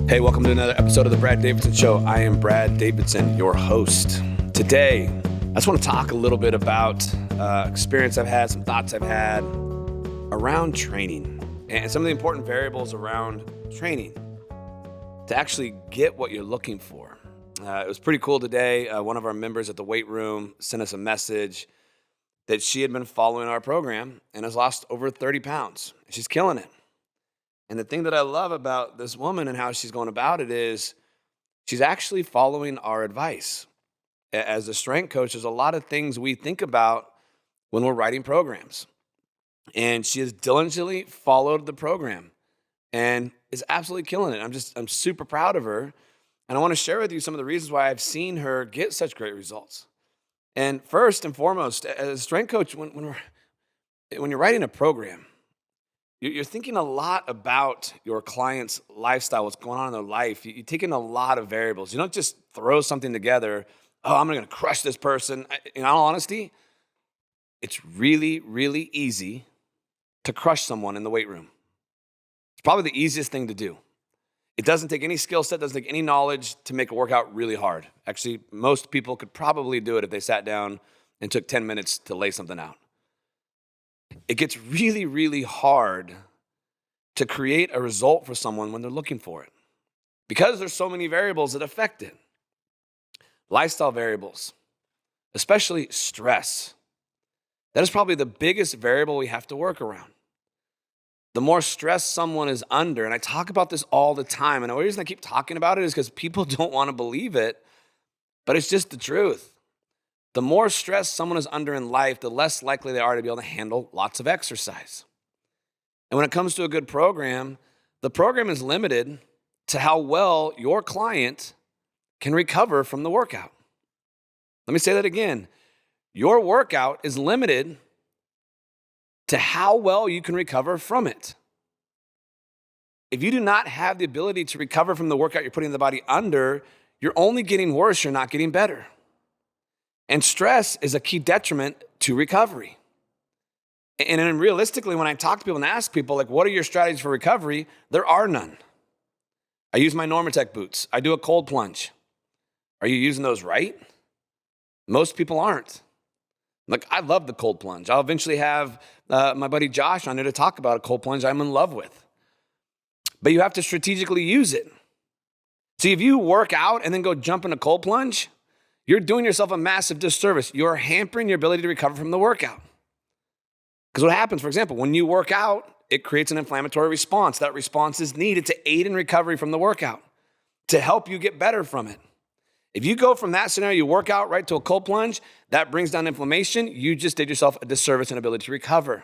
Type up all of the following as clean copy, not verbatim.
Hey, welcome to another episode of the Brad Davidson Show. I am Brad Davidson, your host. Today, I just want to talk a little bit about experience I've had, some thoughts I've had around training and some of the important variables around training to actually get what you're looking for. It was pretty cool today. One of our members at the weight room sent us a message that she had been following our program and has lost over 30 pounds. She's killing it. And the thing that I love about this woman and how she's going about it is she's actually following our advice. As a strength coach, there's a lot of things we think about when we're writing programs. And she has diligently followed the program and is absolutely killing it. I'm super proud of her. And I want to share with you some of the reasons why I've seen her get such great results. And first and foremost, as a strength coach, when you're writing a program, you're thinking a lot about your client's lifestyle, what's going on in their life. You take in a lot of variables. You don't just throw something together, oh, I'm going to crush this person. In all honesty, it's really, really easy to crush someone in the weight room. It's probably the easiest thing to do. It doesn't take any skill set, doesn't take any knowledge to make a workout really hard. Actually, most people could probably do it if they sat down and took 10 minutes to lay something out. It gets really, really hard to create a result for someone when they're looking for it because there's so many variables that affect it. Lifestyle variables, especially stress. That is probably the biggest variable we have to work around. The more stress someone is under, and I talk about this all the time, and the reason I keep talking about it is because people don't want to believe it, but it's just the truth. The more stress someone is under in life, the less likely they are to be able to handle lots of exercise. And when it comes to a good program, the program is limited to how well your client can recover from the workout. Let me say that again. Your workout is limited to how well you can recover from it. If you do not have the ability to recover from the workout you're putting the body under, you're only getting worse, you're not getting better. And stress is a key detriment to recovery. And then realistically, when I talk to people and ask people, like, what are your strategies for recovery? There are none. I use my Normatec boots. I do a cold plunge. Are you using those right? Most people aren't. Like, I love the cold plunge. I'll eventually have my buddy Josh on here to talk about a cold plunge I'm in love with. But you have to strategically use it. See, if you work out and then go jump in a cold plunge, you're doing yourself a massive disservice. You're hampering your ability to recover from the workout. Because what happens, for example, when you work out, it creates an inflammatory response. That response is needed to aid in recovery from the workout, to help you get better from it. If you go from that scenario, you work out right to a cold plunge, that brings down inflammation. You just did yourself a disservice in ability to recover.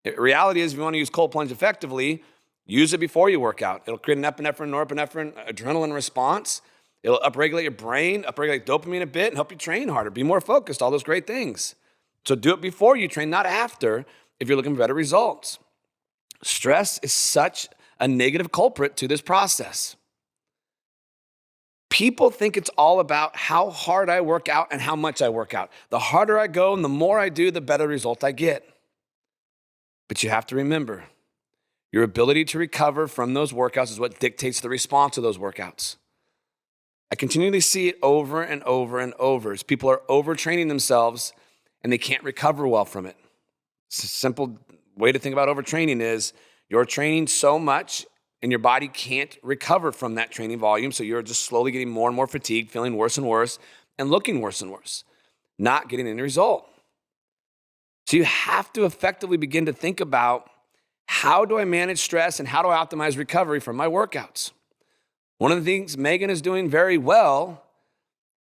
The reality is, if you want to use cold plunge effectively, use it before you work out. It'll create an epinephrine, norepinephrine, adrenaline response. It'll upregulate your brain, upregulate dopamine a bit, and help you train harder, be more focused, all those great things. So do it before you train, not after, if you're looking for better results. Stress is such a negative culprit to this process. People think it's all about how hard I work out and how much I work out. The harder I go and the more I do, the better result I get. But you have to remember, your ability to recover from those workouts is what dictates the response to those workouts. I continually see it over and over and over as people are overtraining themselves and they can't recover well from it. It's a simple way to think about overtraining is you're training so much and your body can't recover from that training volume, so you're just slowly getting more and more fatigued, feeling worse and worse, and looking worse and worse, not getting any result. So you have to effectively begin to think about, how do I manage stress and how do I optimize recovery from my workouts? One of the things Megan is doing very well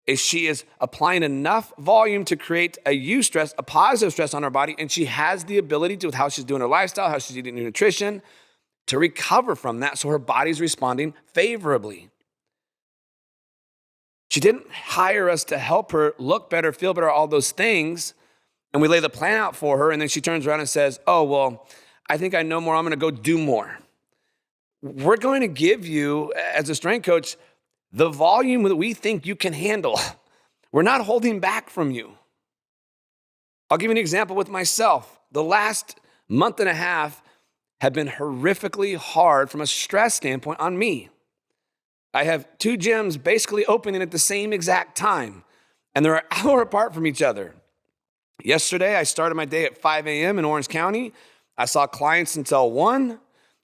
is she is applying enough volume to create a eustress, a positive stress on her body, and she has the ability to, with how she's doing her lifestyle, how she's eating her nutrition, to recover from that so her body's responding favorably. She didn't hire us to help her look better, feel better, all those things, and we lay the plan out for her, and then she turns around and says, oh, well, I think I know more, I'm gonna go do more. We're going to give you, as a strength coach, the volume that we think you can handle. We're not holding back from you. I'll give you an example with myself. The last month and a half have been horrifically hard from a stress standpoint on me. I have two gyms basically opening at the same exact time, and they're an hour apart from each other. Yesterday, I started my day at 5 a.m. in Orange County. I saw clients until 1.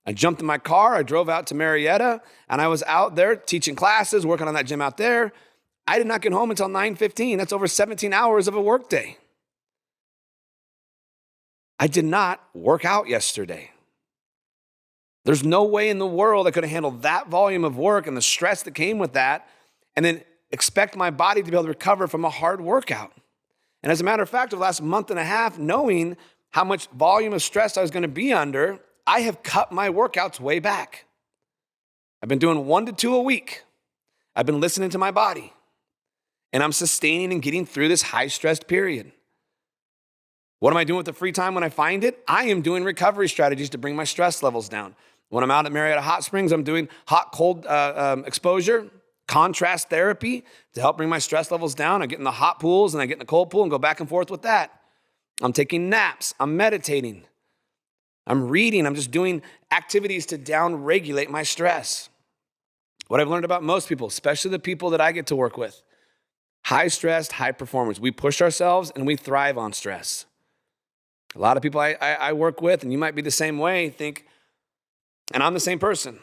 I jumped in my car. I drove out to Marietta, and I was out there teaching classes, working on that gym out there. I did not get home until 9:15. That's over 17 hours of a workday. I did not work out yesterday. There's no way in the world I could have handled that volume of work and the stress that came with that, and then expect my body to be able to recover from a hard workout. And as a matter of fact, over the last month and a half, knowing how much volume of stress I was going to be under, I have cut my workouts way back. I've been doing 1 to 2 a week. I've been listening to my body, and I'm sustaining and getting through this high-stressed period. What am I doing with the free time when I find it? I am doing recovery strategies to bring my stress levels down. When I'm out at Marietta Hot Springs, I'm doing hot-cold exposure, contrast therapy to help bring my stress levels down. I get in the hot pools and I get in the cold pool and go back and forth with that. I'm taking naps. I'm meditating. I'm reading. I'm just doing activities to down-regulate my stress. What I've learned about most people, especially the people that I get to work with, high-stressed, high performers. We push ourselves and we thrive on stress. A lot of people I work with, and you might be the same way, think, and I'm the same person,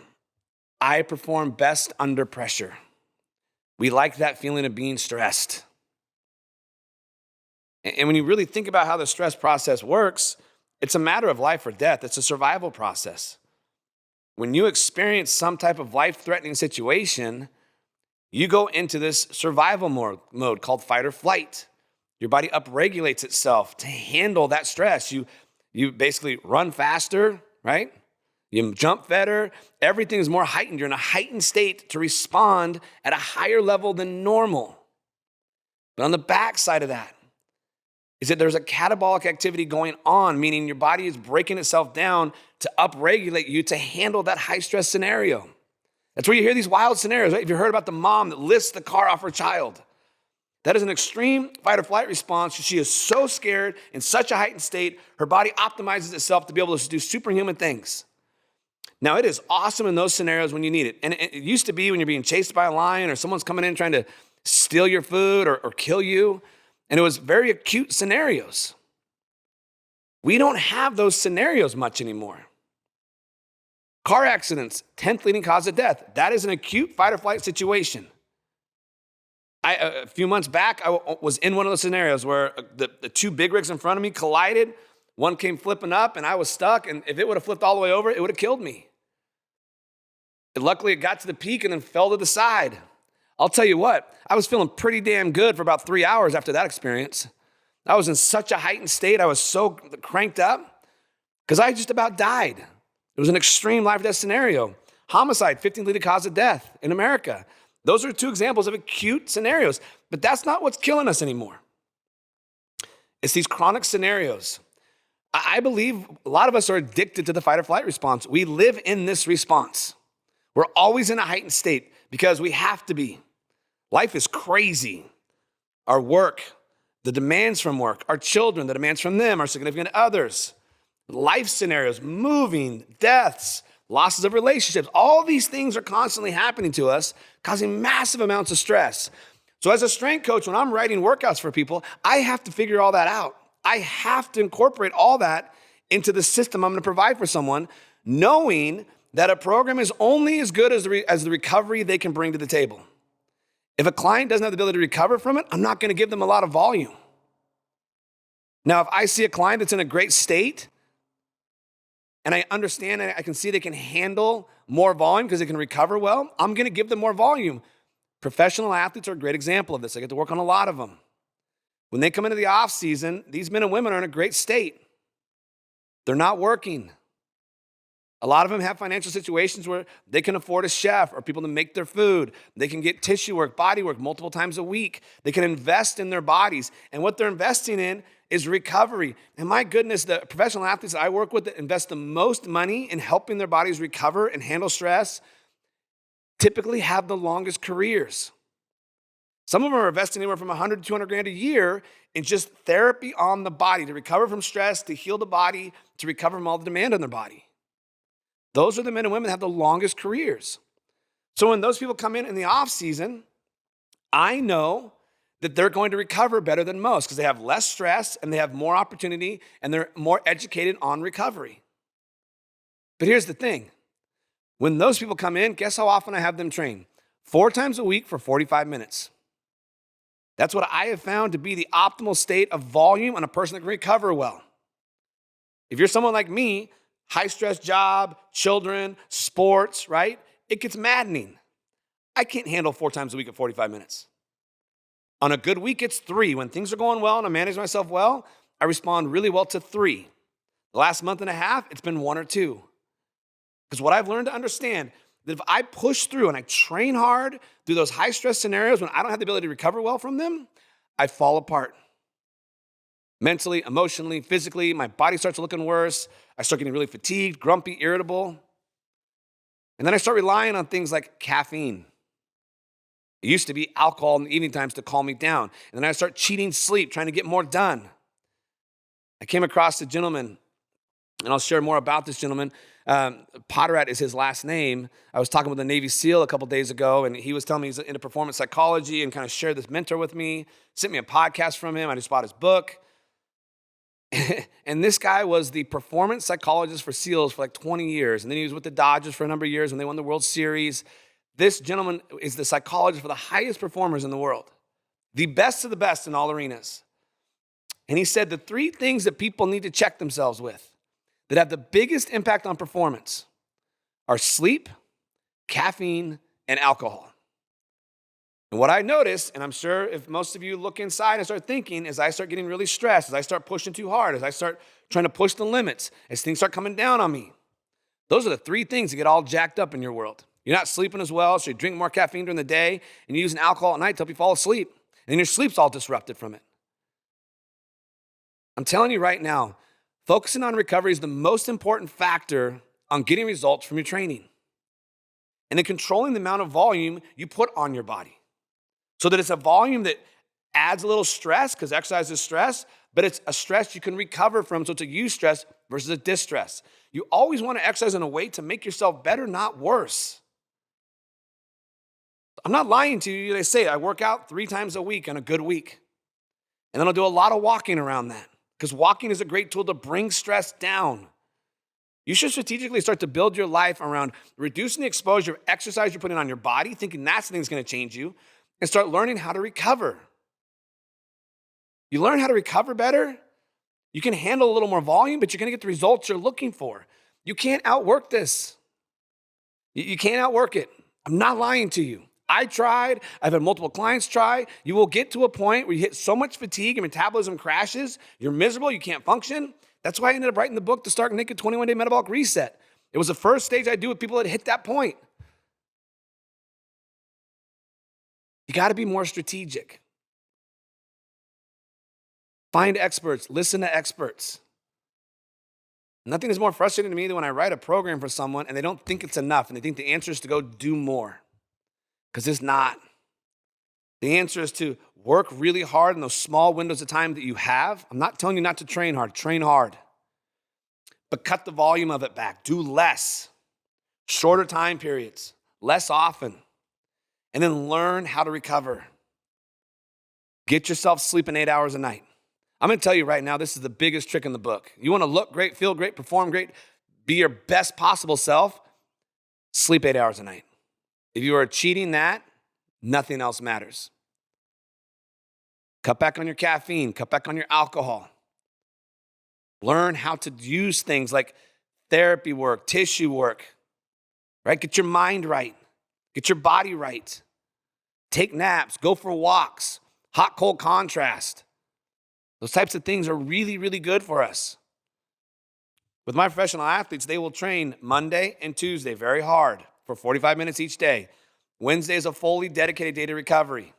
I perform best under pressure. We like that feeling of being stressed. And when you really think about how the stress process works, it's a matter of life or death. It's a survival process. When you experience some type of life-threatening situation, you go into this survival mode called fight or flight. Your body upregulates itself to handle that stress. You basically run faster, right? You jump better. Everything is more heightened. You're in a heightened state to respond at a higher level than normal. But on the backside of that is that there's a catabolic activity going on, meaning your body is breaking itself down to upregulate you to handle that high-stress scenario. That's where you hear these wild scenarios, right? If you heard about the mom that lifts the car off her child, that is an extreme fight or flight response. She is so scared in such a heightened state, her body optimizes itself to be able to do superhuman things. Now, it is awesome in those scenarios when you need it. And it used to be when you're being chased by a lion or someone's coming in trying to steal your food or kill you. And it was very acute scenarios. We don't have those scenarios much anymore. Car accidents, 10th leading cause of death. That is an acute fight or flight situation. A few months back, I was in one of those scenarios where the two big rigs in front of me collided. One came flipping up and I was stuck. And if it would have flipped all the way over, it would have killed me. Luckily, it got to the peak and then fell to the side. I'll tell you what, I was feeling pretty damn good for about 3 hours after that experience. I was in such a heightened state. I was so cranked up because I just about died. It was an extreme life or death scenario. Homicide, 15th leading cause of death in America. Those are two examples of acute scenarios, but that's not what's killing us anymore. It's these chronic scenarios. I believe a lot of us are addicted to the fight or flight response. We live in this response. We're always in a heightened state because we have to be. Life is crazy. Our work, the demands from work, our children, the demands from them, our significant others, life scenarios, moving, deaths, losses of relationships. All these things are constantly happening to us, causing massive amounts of stress. So as a strength coach, when I'm writing workouts for people, I have to figure all that out. I have to incorporate all that into the system I'm going to provide for someone, knowing that a program is only as good as the recovery they can bring to the table. If a client doesn't have the ability to recover from it, I'm not going to give them a lot of volume. Now, if I see a client that's in a great state, and I understand and I can see they can handle more volume because they can recover well, I'm going to give them more volume. Professional athletes are a great example of this. I get to work on a lot of them. When they come into the off season, these men and women are in a great state. They're not working. A lot of them have financial situations where they can afford a chef or people to make their food. They can get tissue work, body work multiple times a week. They can invest in their bodies. And what they're investing in is recovery. And my goodness, the professional athletes that I work with that invest the most money in helping their bodies recover and handle stress typically have the longest careers. Some of them are investing anywhere from $100 to $200 a year in just therapy on the body to recover from stress, to heal the body, to recover from all the demand on their body. Those are the men and women that have the longest careers. So when those people come in the off season, I know that they're going to recover better than most because they have less stress and they have more opportunity and they're more educated on recovery. But here's the thing. When those people come in, guess how often I have them train? 4 times a week for 45 minutes. That's what I have found to be the optimal state of volume on a person that can recover well. If you're someone like me, high stress job, children, sports, right? It gets maddening. I can't handle 4 times a week at 45 minutes. On a good week, it's 3. When things are going well and I manage myself well, I respond really well to 3. The last month and a half, it's been 1 or 2. Because what I've learned to understand, that if I push through and I train hard through those high stress scenarios when I don't have the ability to recover well from them, I fall apart. Mentally, emotionally, physically, my body starts looking worse. I start getting really fatigued, grumpy, irritable. And then I start relying on things like caffeine. It used to be alcohol in the evening times to calm me down. And then I start cheating sleep, trying to get more done. I came across a gentleman, and I'll share more about this gentleman. Potterat is his last name. I was talking with a Navy SEAL a couple days ago, and he was telling me he's into performance psychology and kind of shared this mentor with me, sent me a podcast from him. I just bought his book. And this guy was the performance psychologist for SEALs for like 20 years. And then he was with the Dodgers for a number of years when they won the World Series. This gentleman is the psychologist for the highest performers in the world, the best of the best in all arenas. And he said the 3 things that people need to check themselves with that have the biggest impact on performance are sleep, caffeine, and alcohol. And what I noticed, and I'm sure if most of you look inside and start thinking, as I start getting really stressed, as I start pushing too hard, as I start trying to push the limits, as things start coming down on me, those are the 3 things that get all jacked up in your world. You're not sleeping as well, so you drink more caffeine during the day, and you're using alcohol at night to help you fall asleep. And your sleep's all disrupted from it. I'm telling you right now, focusing on recovery is the most important factor on getting results from your training. And then controlling the amount of volume you put on your body. So that it's a volume that adds a little stress, because exercise is stress, but it's a stress you can recover from, so it's a eustress versus a distress. You always want to exercise in a way to make yourself better, not worse. I'm not lying to you. They say I work out 3 times a week on a good week. And then I'll do a lot of walking around that, because walking is a great tool to bring stress down. You should strategically start to build your life around reducing the exposure of exercise you're putting on your body, thinking that's the thing that's going to change you, and start learning how to recover. You learn how to recover better, you can handle a little more volume, but you're going to get the results you're looking for. You can't outwork this. You can't outwork it. I'm not lying to you. I tried. I've had multiple clients try. You will get to a point where you hit so much fatigue and metabolism crashes, you're miserable, you can't function. That's why I ended up writing the book, The Stark Naked 21-Day Metabolic Reset. It was the first stage I do with people that hit that point. You got to be more strategic. Find experts, listen to experts. Nothing is more frustrating to me than when I write a program for someone and they don't think it's enough and they think the answer is to go do more, because it's not. The answer is to work really hard in those small windows of time that you have. I'm not telling you not to train hard, but cut the volume of it back. Do less, shorter time periods, less often. And then learn how to recover. Get yourself sleeping 8 hours a night. I'm going to tell you right now, this is the biggest trick in the book. You want to look great, feel great, perform great, be your best possible self, sleep 8 hours a night. If you are cheating that, nothing else matters. Cut back on your caffeine, cut back on your alcohol. Learn how to use things like therapy work, tissue work, right? Get your mind right. Get your body right. Take naps, go for walks, hot-cold contrast. Those types of things are really, really good for us. With my professional athletes, they will train Monday and Tuesday very hard for 45 minutes each day. Wednesday is a fully dedicated day to recovery.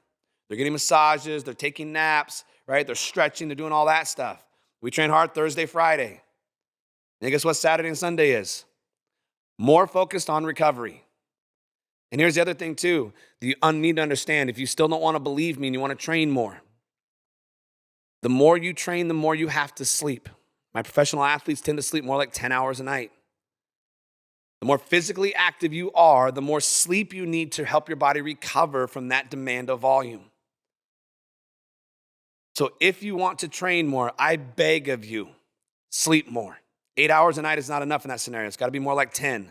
They're getting massages, they're taking naps, right? They're stretching, they're doing all that stuff. We train hard Thursday, Friday. And guess what Saturday and Sunday is? More focused on recovery. And here's the other thing too, that you need to understand. If you still don't want to believe me and you want to train more, the more you train, the more you have to sleep. My professional athletes tend to sleep more like 10 hours a night. The more physically active you are, the more sleep you need to help your body recover from that demand of volume. So if you want to train more, I beg of you, sleep more. 8 hours a night is not enough in that scenario. It's got to be more like 10.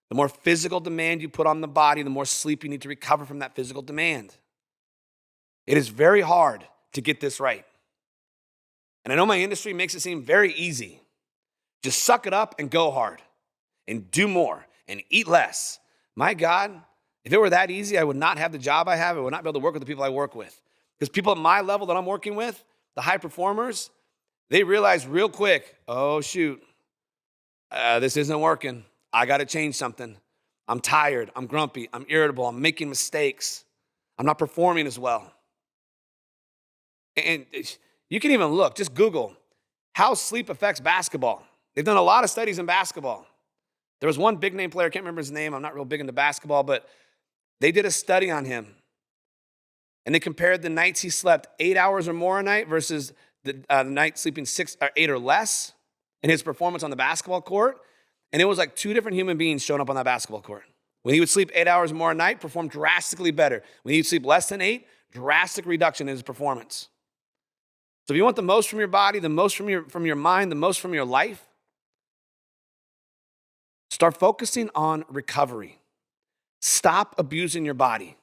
The more physical demand you put on the body, the more sleep you need to recover from that physical demand. It is very hard to get this right. And I know my industry makes it seem very easy. Just suck it up and go hard and do more and eat less. My God, if it were that easy, I would not have the job I have. I would not be able to work with the people I work with. Because people at my level that I'm working with, the high performers, they realize real quick, oh, shoot, this isn't working. I got to change something. I'm tired. I'm grumpy. I'm irritable. I'm making mistakes. I'm not performing as well. And you can even look, just Google how sleep affects basketball. They've done a lot of studies in basketball. There was one big name player, I can't remember his name. I'm not real big into basketball, but they did a study on him. And they compared the nights he slept 8 hours or more a night versus the night sleeping 6 or 8 or less in his performance on the basketball court. And it was like two different human beings showing up on that basketball court. When he would sleep 8 hours more a night, performed drastically better. When he would sleep less than 8, drastic reduction in his performance. So if you want the most from your body, the most from your mind, the most from your life, start focusing on recovery. Stop abusing your body.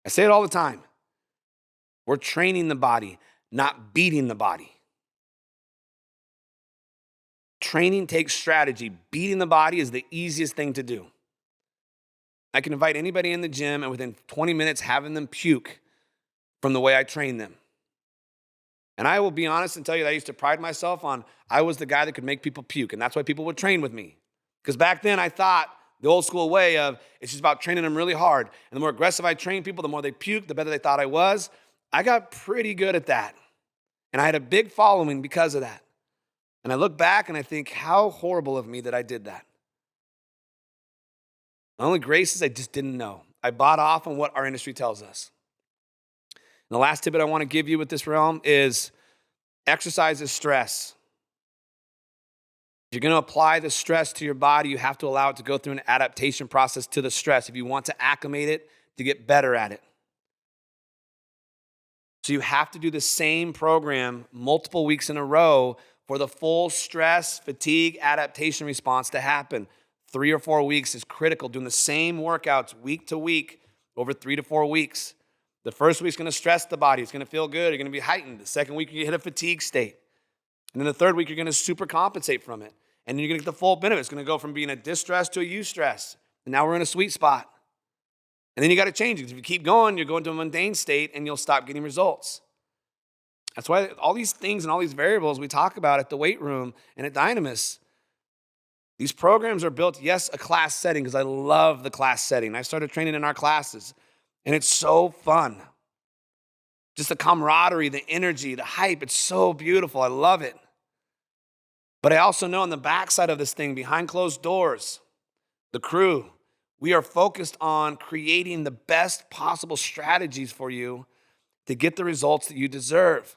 I say it all the time. We're training the body, not beating the body. Training takes strategy. Beating the body is the easiest thing to do. I can invite anybody in the gym and within 20 minutes having them puke from the way I train them. And I will be honest and tell you that I used to pride myself on I was the guy that could make people puke, and that's why people would train with me. Because back then I thought the old school way of it's just about training them really hard. And the more aggressive I trained people, the more they puked, the better they thought I was. I got pretty good at that. And I had a big following because of that. And I look back and I think, how horrible of me that I did that. My only grace is I just didn't know. I bought off on what our industry tells us. And the last tidbit I want to give you with this realm is exercise is stress. If you're going to apply the stress to your body, you have to allow it to go through an adaptation process to the stress if you want to acclimate it to get better at it. So you have to do the same program multiple weeks in a row for the full stress, fatigue, adaptation response to happen. 3 or 4 weeks is critical, doing the same workouts week to week over 3 to 4 weeks. The first week's going to stress the body. It's going to feel good. You're going to be heightened. The second week, you hit a fatigue state. And then the third week, you're going to super compensate from it. And then you're going to get the full benefit. It's going to go from being a distress to a eustress. And now we're in a sweet spot. And then you got to change it. If you keep going, you're going to a mundane state and you'll stop getting results. That's why all these things and all these variables we talk about at the weight room and at Dynamis, these programs are built, yes, a class setting, because I love the class setting. I started training in our classes, and it's so fun. Just the camaraderie, the energy, the hype, it's so beautiful. I love it. But I also know on the backside of this thing, behind closed doors, the crew, we are focused on creating the best possible strategies for you to get the results that you deserve.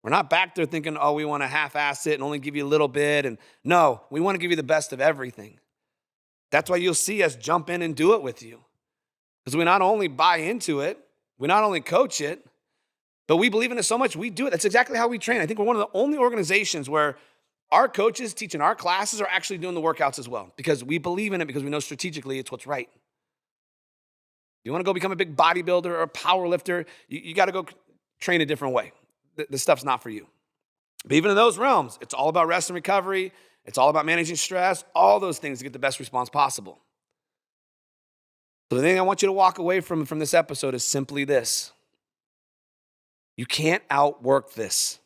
We're not back there thinking, oh, we want to half-ass it and only give you a little bit. And no, we want to give you the best of everything. That's why you'll see us jump in and do it with you. Because we not only buy into it, we not only coach it, but we believe in it so much, we do it. That's exactly how we train. I think we're one of the only organizations where our coaches teaching our classes are actually doing the workouts as well, because we believe in it, because we know strategically it's what's right. You want to go become a big bodybuilder or a power lifter, you got to go train a different way. This stuff's not for you. But even in those realms, it's all about rest and recovery. It's all about managing stress, all those things to get the best response possible. So the thing I want you to walk away from this episode is simply this. You can't outwork this.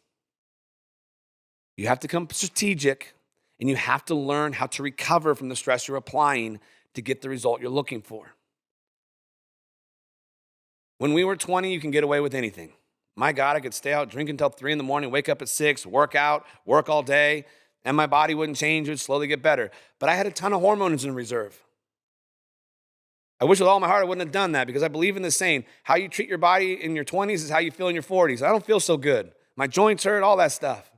You have to become strategic, and you have to learn how to recover from the stress you're applying to get the result you're looking for. When we were 20, you can get away with anything. My God, I could stay out drinking until 3 a.m, wake up at 6, work out, work all day, and my body wouldn't change. It would slowly get better. But I had a ton of hormones in reserve. I wish with all my heart I wouldn't have done that, because I believe in the saying, how you treat your body in your 20s is how you feel in your 40s. I don't feel so good. My joints hurt, all that stuff.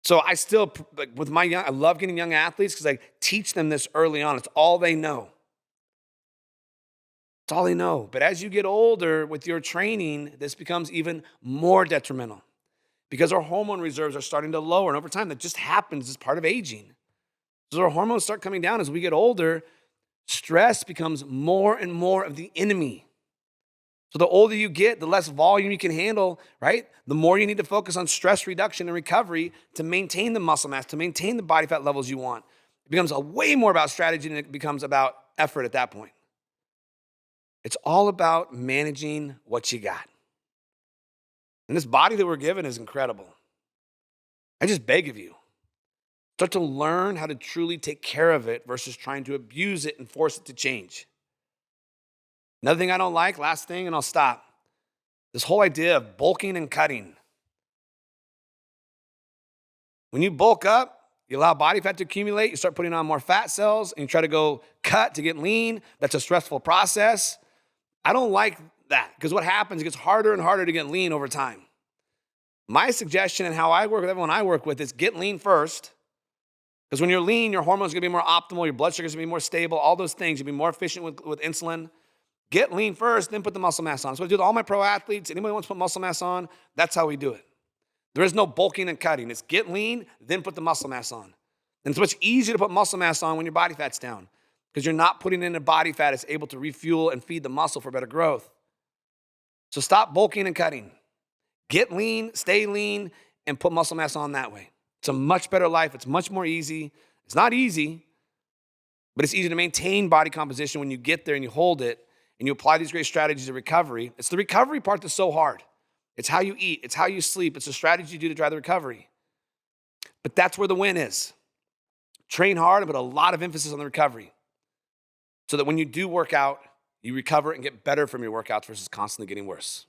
So I still, like with I love getting young athletes because I teach them this early on. It's all they know. It's all they know. But as you get older with your training, this becomes even more detrimental because our hormone reserves are starting to lower. And over time, that just happens as part of aging. So our hormones start coming down as we get older. Stress becomes more and more of the enemy. So the older you get, the less volume you can handle, right? The more you need to focus on stress reduction and recovery to maintain the muscle mass, to maintain the body fat levels you want. It becomes way more about strategy than it becomes about effort at that point. It's all about managing what you got. And this body that we're given is incredible. I just beg of you, start to learn how to truly take care of it versus trying to abuse it and force it to change. Another thing I don't like, last thing, and I'll stop. This whole idea of bulking and cutting. When you bulk up, you allow body fat to accumulate, you start putting on more fat cells, and you try to go cut to get lean. That's a stressful process. I don't like that because what happens, it gets harder and harder to get lean over time. My suggestion and how I work with everyone I work with is get lean first. Because when you're lean, your hormones are going to be more optimal, your blood sugar is going to be more stable, all those things. You'll be more efficient with insulin. Get lean first, then put the muscle mass on. So I do with all my pro athletes. Anybody wants to put muscle mass on, that's how we do it. There is no bulking and cutting. It's get lean, then put the muscle mass on. And it's much easier to put muscle mass on when your body fat's down because you're not putting in a body fat that's able to refuel and feed the muscle for better growth. So stop bulking and cutting. Get lean, stay lean, and put muscle mass on that way. It's a much better life. It's much more easy. It's not easy, but it's easy to maintain body composition when you get there and you hold it and you apply these great strategies of recovery. It's the recovery part that's so hard. It's how you eat. It's how you sleep. It's the strategy you do to drive the recovery. But that's where the win is. Train hard and put a lot of emphasis on the recovery so that when you do work out, you recover and get better from your workouts versus constantly getting worse.